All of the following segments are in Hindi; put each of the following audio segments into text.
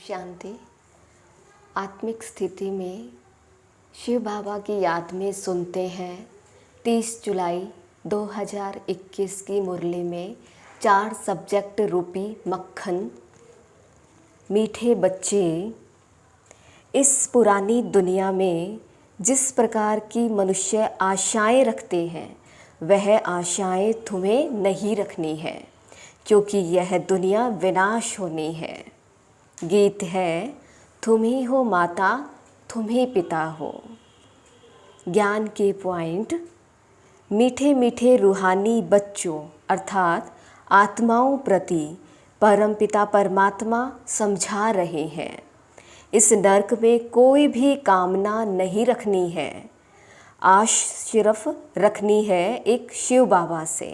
शांति। आत्मिक स्थिति में शिव बाबा की याद में सुनते हैं 30 जुलाई 2021 की मुरली में 4 सब्जेक्ट रूपी मक्खन। मीठे बच्चे, इस पुरानी दुनिया में जिस प्रकार की मनुष्य आशाएं रखते हैं वह आशाएं तुम्हें नहीं रखनी है, क्योंकि यह दुनिया विनाश होनी है। गीत है, तुम ही हो माता, तुम ही पिता हो। ज्ञान के पॉइंट, मीठे मीठे रूहानी बच्चों अर्थात आत्माओं प्रति परमपिता परमात्मा समझा रहे हैं, इस नरक में कोई भी कामना नहीं रखनी है। आश सिर्फ रखनी है एक शिव बाबा से,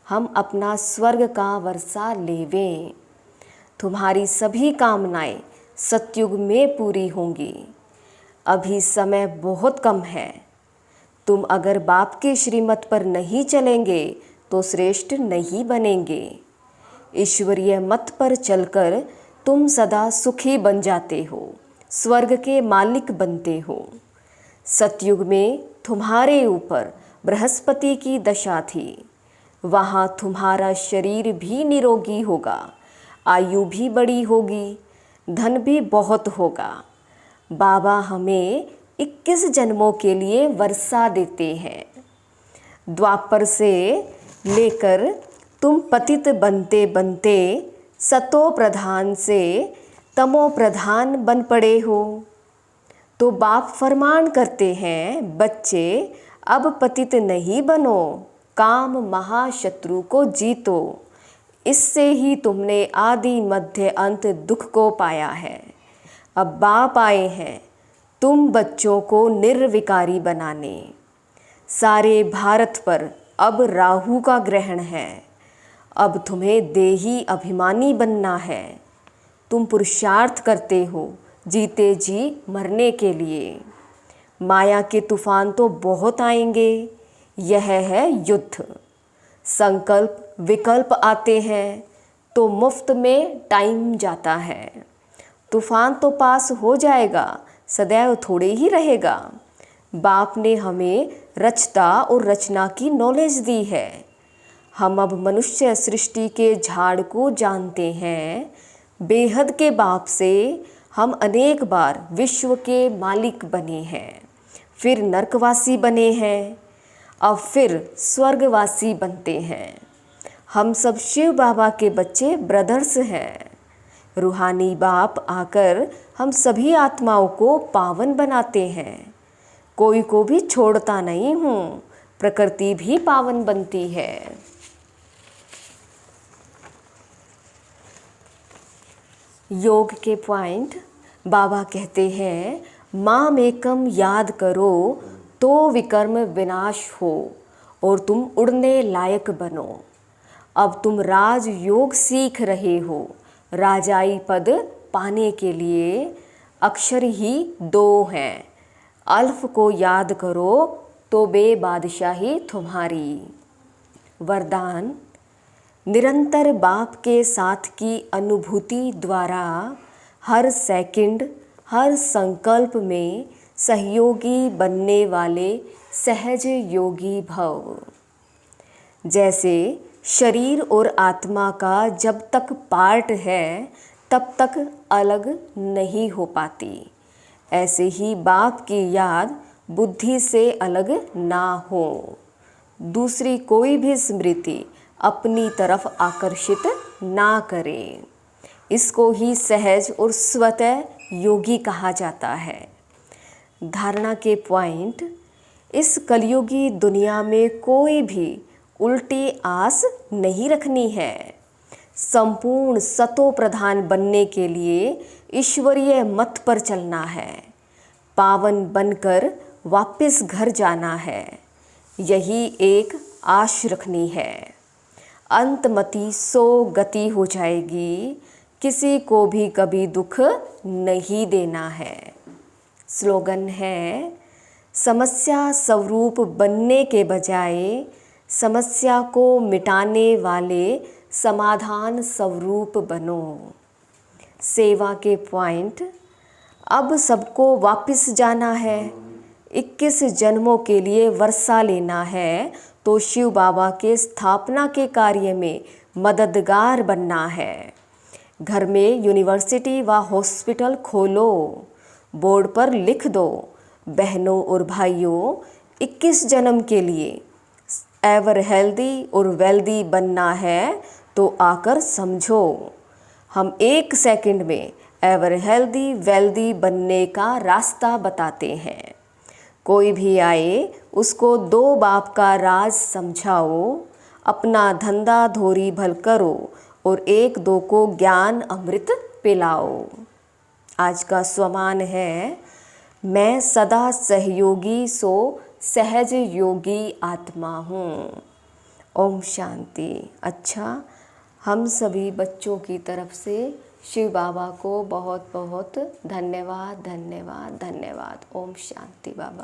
हम अपना स्वर्ग का वर्षा लेवें। तुम्हारी सभी कामनाएं सतयुग में पूरी होंगी। अभी समय बहुत कम है। तुम अगर बाप के श्रीमत पर नहीं चलेंगे तो श्रेष्ठ नहीं बनेंगे। ईश्वरीय मत पर चलकर तुम सदा सुखी बन जाते हो, स्वर्ग के मालिक बनते हो। सतयुग में तुम्हारे ऊपर बृहस्पति की दशा थी, वहाँ तुम्हारा शरीर भी निरोगी होगा, आयु भी बड़ी होगी, धन भी बहुत होगा। बाबा हमें 21 जन्मों के लिए वर्षा देते हैं। द्वापर से लेकर तुम पतित बनते बनते सतो प्रधान से तमो प्रधान बन पड़े हो। तो बाप फरमान करते हैं, बच्चे अब पतित नहीं बनो, काम महाशत्रु को जीतो। इससे ही तुमने आदि मध्य अंत दुख को पाया है। अब बाप आए हैं तुम बच्चों को निर्विकारी बनाने। सारे भारत पर अब राहु का ग्रहण है। अब तुम्हें देही अभिमानी बनना है। तुम पुरुषार्थ करते हो जीते जी मरने के लिए। माया के तूफान तो बहुत आएंगे, यह है युद्ध। संकल्प विकल्प आते हैं तो मुफ्त में टाइम जाता है। तूफान तो पास हो जाएगा, सदैव थोड़े ही रहेगा। बाप ने हमें रचता और रचना की नॉलेज दी है। हम अब मनुष्य सृष्टि के झाड़ को जानते हैं। बेहद के बाप से हम अनेक बार विश्व के मालिक बने हैं, फिर नरकवासी बने हैं, अब फिर स्वर्गवासी बनते हैं। हम सब शिव बाबा के बच्चे ब्रदर्स हैं। रूहानी बाप आकर हम सभी आत्माओं को पावन बनाते हैं। कोई को भी छोड़ता नहीं हूँ, प्रकृति भी पावन बनती है। योग के पॉइंट, बाबा कहते हैं, माम एकम याद करो तो विकर्म विनाश हो और तुम उड़ने लायक बनो। अब तुम राज योग सीख रहे हो। राजाई पद पाने के लिए अक्षर ही 2 हैं। अल्फ को याद करो तो बेबादशाही तुम्हारी। वरदान, निरंतर बाप के साथ की अनुभूति द्वारा हर सेकंड हर संकल्प में सहयोगी बनने वाले सहज योगी भव। जैसे शरीर और आत्मा का जब तक पार्ट है तब तक अलग नहीं हो पाती, ऐसे ही बाप की याद बुद्धि से अलग ना हो। दूसरी कोई भी स्मृति अपनी तरफ आकर्षित ना करे। इसको ही सहज और स्वतः योगी कहा जाता है। धारणा के पॉइंट, इस कलयुगी दुनिया में कोई भी उल्टी आस नहीं रखनी है। संपूर्ण सतो प्रधान बनने के लिए ईश्वरीय मत पर चलना है। पावन बनकर वापस घर जाना है, यही एक आश रखनी है। अंतमति सो गति हो जाएगी, किसी को भी कभी दुख नहीं देना है। स्लोगन है, समस्या स्वरूप बनने के बजाय समस्या को मिटाने वाले समाधान स्वरूप बनो। सेवा के पॉइंट। अब सबको वापस जाना है, 21 जन्मों के लिए वर्षा लेना है, तो शिव बाबा के स्थापना के कार्य में मददगार बनना है। घर में यूनिवर्सिटी व हॉस्पिटल खोलो, बोर्ड पर लिख दो, बहनों और भाइयों 21 जन्म के लिए एवर हेल्दी और वेल्दी बनना है, तो आकर समझो। हम 1 सेकंड में एवर हेल्दी वेल्दी बनने का रास्ता बताते हैं। कोई भी आए उसको 2 बाप का राज समझाओ, अपना धंधा धोरी भल करो और 1-2 को ज्ञान अमृत पिलाओ। आज का स्वमान है, मैं सदा सहयोगी सो सहज योगी आत्मा हूँ। ओम शांति। अच्छा, हम सभी बच्चों की तरफ से शिव बाबा को बहुत बहुत धन्यवाद धन्यवाद धन्यवाद। ओम शांति बाबा।